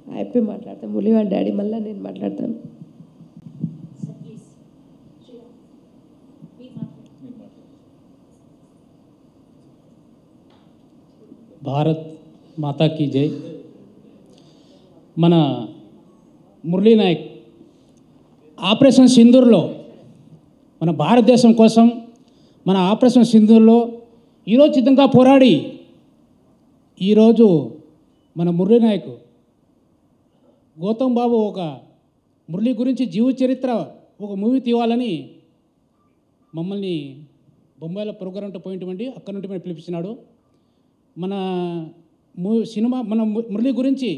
Happy మాట్లాడతాను. మురళి వాళ్ళ daddy మళ్ళీ నేను మాట్లాడతాను. భారత్ మాతాకి జై. మన మురళీ నాయక్ ఆపరేషన్ సింధూర్లో మన భారతదేశం కోసం మన ఆపరేషన్ సింధూర్లో ఈరోచితంగా పోరాడి ఈరోజు మన మురళీ నాయక్ గౌతమ్ బాబు ఒక మురళి గురించి జీవిత చరిత్ర ఒక మూవీ తీయాలని మమ్మల్ని బొంబాయిలో ప్రోగ్రాంతో పోయింటమండి, అక్కడ నుండి మనం పిలిపించినాడు. మన సినిమా మన మురళి గురించి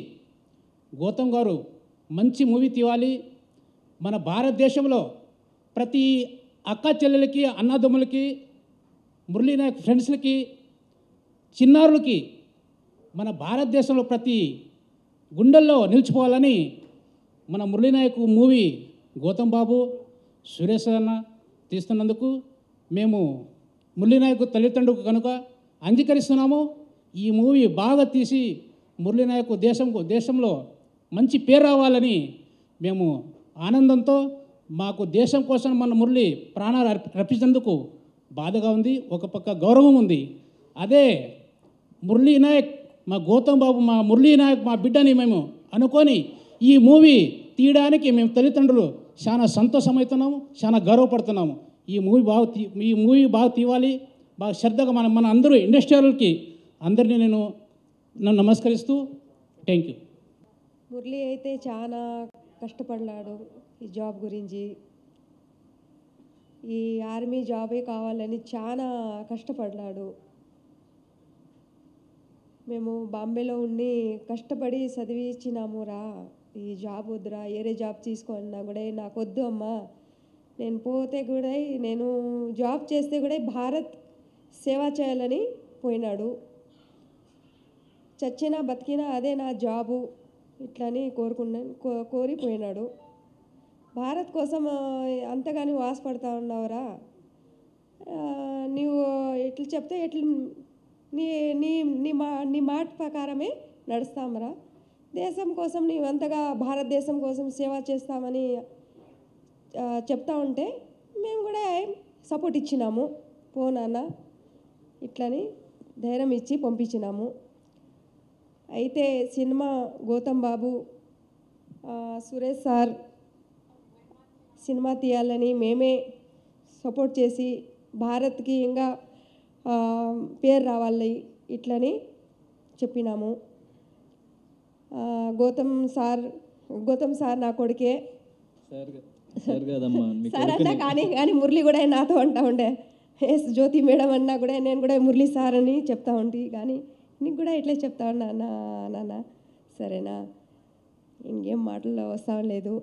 గౌతమ్ గారు మంచి మూవీ తీయాలి, మన భారతదేశంలో ప్రతి అక్క చెల్లెలకి అన్నదమ్ములకి మురళీ నాయక్ ఫ్రెండ్స్లకి చిన్నారులకి మన భారతదేశంలో ప్రతి గుండెల్లో నిలిచిపోవాలని మన మురళీ నాయక్ మూవీ గౌతమ్ బాబు సురేష్ అన్న తీస్తున్నందుకు మేము మురళీ నాయక్ తల్లిదండ్రులకు కనుక అంగీకరిస్తున్నాము. ఈ మూవీ బాగా తీసి మురళీ నాయక్ దేశంలో మంచి పేరు రావాలని మేము ఆనందంతో మాకు దేశం కోసం మన మురళి ప్రాణాలు అర్పించినందుకు బాధగా ఉంది, ఒక పక్క గౌరవం ఉంది. అదే మురళీ నాయక్ మా గౌతమ్ బాబు మా మురళీ నాయక్ మా బిడ్డని మేము అనుకొని ఈ మూవీ తీయడానికి మేము తల్లిదండ్రులు చాలా సంతోషమవుతున్నాము, చాలా గర్వపడుతున్నాము. ఈ మూవీ బాగా తీయాలి, బాగా శ్రద్ధగా మన అందరూ ఇండస్ట్రియల్కి అందరినీ నేను నమస్కరిస్తూ థ్యాంక్ యూ. మురళి అయితే చాలా కష్టపడ్డాడు ఈ జాబ్ గురించి. ఈ ఆర్మీ జాబే కావాలని చాలా కష్టపడ్డాడు. మేము బాంబేలో ఉండి కష్టపడి చదివించినామురా, ఈ జాబ్ వద్దురా, వేరే జాబ్ తీసుకున్నా కూడా నాకు వద్దు అమ్మా, నేను పోతే కూడా నేను జాబ్ చేస్తే కూడా భారత్ సేవ చేయాలని పోయినాడు. చచ్చినా బతికినా అదే నా జాబు ఇట్లని కోరిపోయినాడు. భారత్ కోసం అంతగాని ఆశపడతా ఉన్నావురా, నీవు ఎట్లు చెప్తే ఎట్లు నీ నీ నీ మాట ప్రకారమే నడుస్తామరా. దేశం కోసం నీవు అంతగా భారతదేశం కోసం సేవ చేస్తామని చెప్తా ఉంటే మేము కూడా సపోర్ట్ ఇచ్చినాము, పోనాన్న ఇట్లని ధైర్యం ఇచ్చి పంపించినాము. అయితే సినిమా గౌతమ్ బాబు సురేష్ సార్ సినిమా తీయాలని మేమే సపోర్ట్ చేసి భారత్కి ఇంకా పేరు రావాలి ఇట్లని చెప్పినాము. గౌతమ్ సార్ నా కొడుకే సార్ అన్నా కానీ మురళి కూడా నాతో అంటా ఉండే, ఎస్ జ్యోతి మేడం అన్నా కూడా నేను కూడా మురళి సార్ అని చెప్తా ఉంటే, కానీ నీకు కూడా ఇట్లే చెప్తా ఉన్నా నాన్న, సరేనా, ఇంకేం మాటల్లో వస్తా లేదు,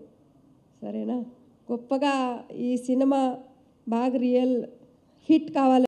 సరేనా. గొప్పగా ఈ సినిమా బాగా రియల్ హిట్ కావాలి.